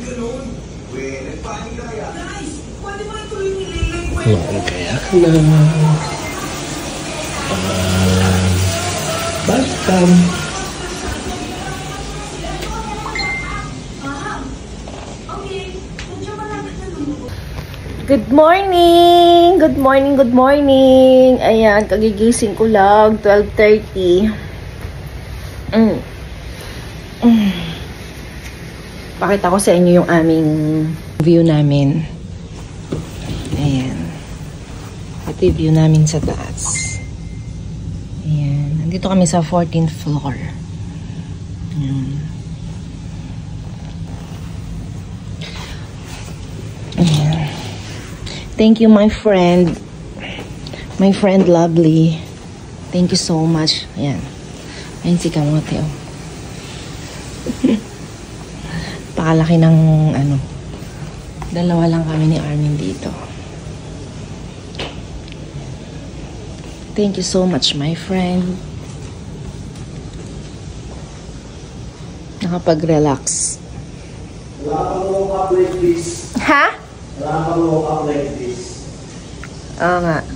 Kaya ka na. Welcome. Good morning! Good morning, good morning! Ayan, kagigising ko lang, 12:30. Pakita ko sa inyo yung aming view namin. Ayan. Ito yung view namin sa taas. Ayan. Nandito kami sa 14th floor. Ayan. Ayan. Thank you, my friend. My friend Lovely. Thank you so much. Ayan. Ayan si Kamote, oh. Pakalaki ng, ano, dalawa lang kami ni Armin dito. Thank you so much, my friend. Nakapag-relax. Wala kang woke up like this. Ha? Wala kang woke up like this. Oo nga.